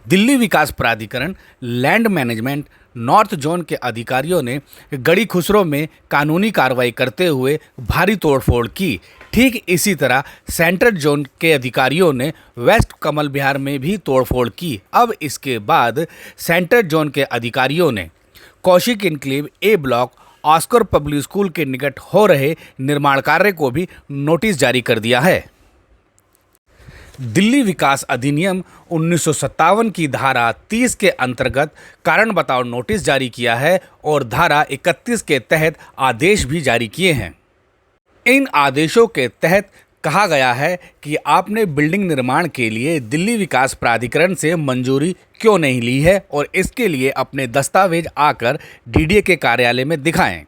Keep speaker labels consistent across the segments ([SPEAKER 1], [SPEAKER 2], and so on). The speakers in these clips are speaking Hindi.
[SPEAKER 1] दिल्ली विकास प्राधिकरण लैंड मैनेजमेंट नॉर्थ जोन के अधिकारियों ने गड़ी खुसरो में कानूनी कार्रवाई करते हुए भारी तोड़फोड़ की। ठीक इसी तरह सेंट्रल जोन के अधिकारियों ने वेस्ट कमल विहार में भी तोड़फोड़ की। अब इसके बाद सेंट्रल जोन के अधिकारियों ने कौशिक इनक्लेव ए ब्लॉक ऑस्कर पब्लिक स्कूल के निकट हो रहे निर्माण कार्य को भी नोटिस जारी कर दिया है। दिल्ली विकास अधिनियम 1957 की धारा 30 के अंतर्गत कारण बताओ नोटिस जारी किया है और धारा 31 के तहत आदेश भी जारी किए हैं। इन आदेशों के तहत कहा गया है कि आपने बिल्डिंग निर्माण के लिए दिल्ली विकास प्राधिकरण से मंजूरी क्यों नहीं ली है और इसके लिए अपने दस्तावेज आकर डीडीए के कार्यालय में दिखाएं।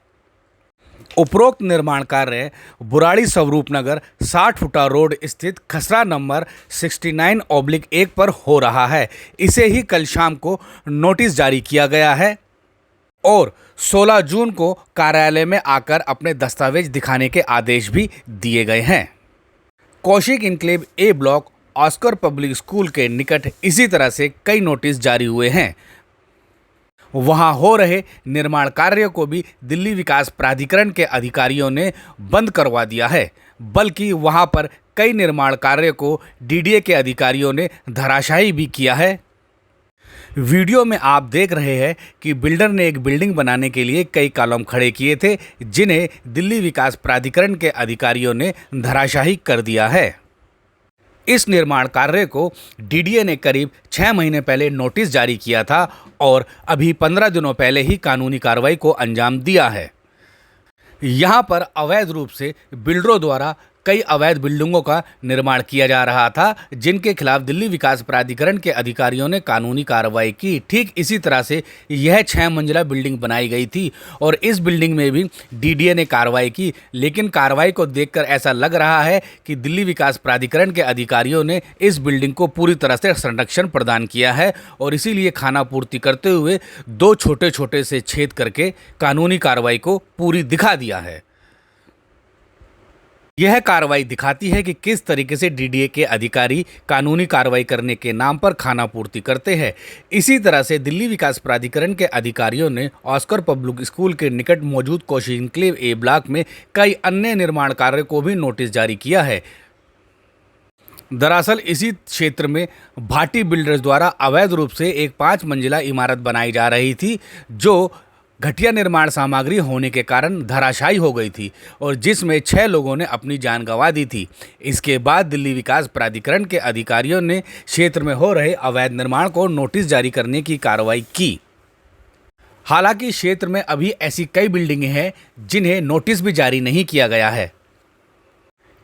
[SPEAKER 1] उपरोक्त निर्माण कार्य बुराड़ी स्वरूप नगर 60 फुटा रोड स्थित खसरा नंबर 69/1 पर हो रहा है। इसे ही कल शाम को नोटिस जारी किया गया है और 16 जून को कार्यालय में आकर अपने दस्तावेज दिखाने के आदेश भी दिए गए हैं। कौशिक इनक्लेव ए ब्लॉक ऑस्कर पब्लिक स्कूल के निकट इसी तरह से कई नोटिस जारी हुए हैं। वहां हो रहे निर्माण कार्य को भी दिल्ली विकास प्राधिकरण के अधिकारियों ने बंद करवा दिया है, बल्कि वहां पर कई निर्माण कार्य को डीडीए के अधिकारियों ने धराशायी भी किया है। वीडियो में आप देख रहे हैं कि बिल्डर ने एक बिल्डिंग बनाने के लिए कई कॉलम खड़े किए थे, जिन्हें दिल्ली विकास प्राधिकरण के अधिकारियों ने धराशायी कर दिया है। इस निर्माण कार्य को डीडीए ने करीब 6 महीने पहले नोटिस जारी किया था और अभी 15 दिनों पहले ही कानूनी कार्रवाई को अंजाम दिया है। यहाँ पर अवैध रूप से बिल्डरों द्वारा कई अवैध बिल्डिंगों का निर्माण किया जा रहा था, जिनके खिलाफ दिल्ली विकास प्राधिकरण के अधिकारियों ने कानूनी कार्रवाई की। ठीक इसी तरह से यह 6 मंजिला बिल्डिंग बनाई गई थी और इस बिल्डिंग में भी डीडीए ने कार्रवाई की, लेकिन कार्रवाई को देखकर ऐसा लग रहा है कि दिल्ली विकास प्राधिकरण के अधिकारियों ने इस बिल्डिंग को पूरी तरह से संरक्षण प्रदान किया है और इसीलिए खानापूर्ति करते हुए 2 छोटे छोटे से छेद करके कानूनी कार्रवाई को पूरी दिखा दिया है। यह कार्रवाई दिखाती है कि किस तरीके से डीडीए के अधिकारी कानूनी कार्रवाई करने के नाम पर खानापूर्ति करते हैं। इसी तरह से दिल्ली विकास प्राधिकरण के अधिकारियों ने ऑस्कर पब्लिक स्कूल के निकट मौजूद कौशिक इनक्लेव ए ब्लॉक में कई अन्य निर्माण कार्य को भी नोटिस जारी किया है। दरअसल इसी क्षेत्र में भाटी बिल्डर्स द्वारा अवैध रूप से एक 5 मंजिला इमारत बनाई जा रही थी, जो घटिया निर्माण सामग्री होने के कारण धराशायी हो गई थी और जिसमें 6 लोगों ने अपनी जान गंवा दी थी। इसके बाद दिल्ली विकास प्राधिकरण के अधिकारियों ने क्षेत्र में हो रहे अवैध निर्माण को नोटिस जारी करने की कार्रवाई की। हालांकि क्षेत्र में अभी ऐसी कई बिल्डिंगें हैं जिन्हें नोटिस भी जारी नहीं किया गया है।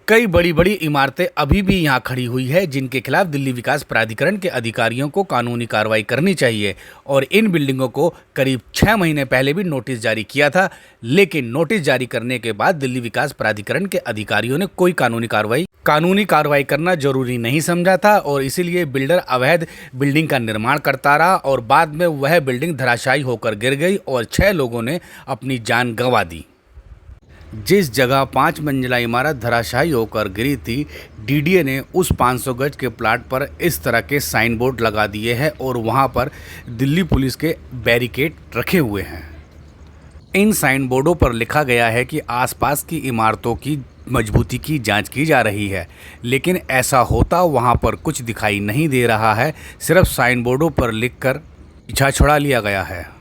[SPEAKER 1] कई बड़ी बड़ी इमारतें अभी भी यहाँ खड़ी हुई है, जिनके खिलाफ दिल्ली विकास प्राधिकरण के अधिकारियों को कानूनी कार्रवाई करनी चाहिए और इन बिल्डिंगों को करीब 6 महीने पहले भी नोटिस जारी किया था, लेकिन नोटिस जारी करने के बाद दिल्ली विकास प्राधिकरण के अधिकारियों ने कोई कानूनी कार्रवाई करना जरूरी नहीं समझा था और इसीलिए बिल्डर अवैध बिल्डिंग का निर्माण करता रहा और बाद में वह बिल्डिंग धराशायी होकर गिर गई और 6 लोगों ने अपनी जान गंवा दी। जिस जगह 5 मंजिला इमारत धराशायी होकर गिरी थी, डीडीए ने उस 500 गज के प्लाट पर इस तरह के साइन बोर्ड लगा दिए हैं और वहां पर दिल्ली पुलिस के बैरिकेड रखे हुए हैं। इन साइन बोर्डों पर लिखा गया है कि आसपास की इमारतों की मजबूती की जांच की जा रही है, लेकिन ऐसा होता वहां पर कुछ दिखाई नहीं दे रहा है। सिर्फ साइन बोर्डों पर लिखकर पीछा छुड़ा लिया गया है।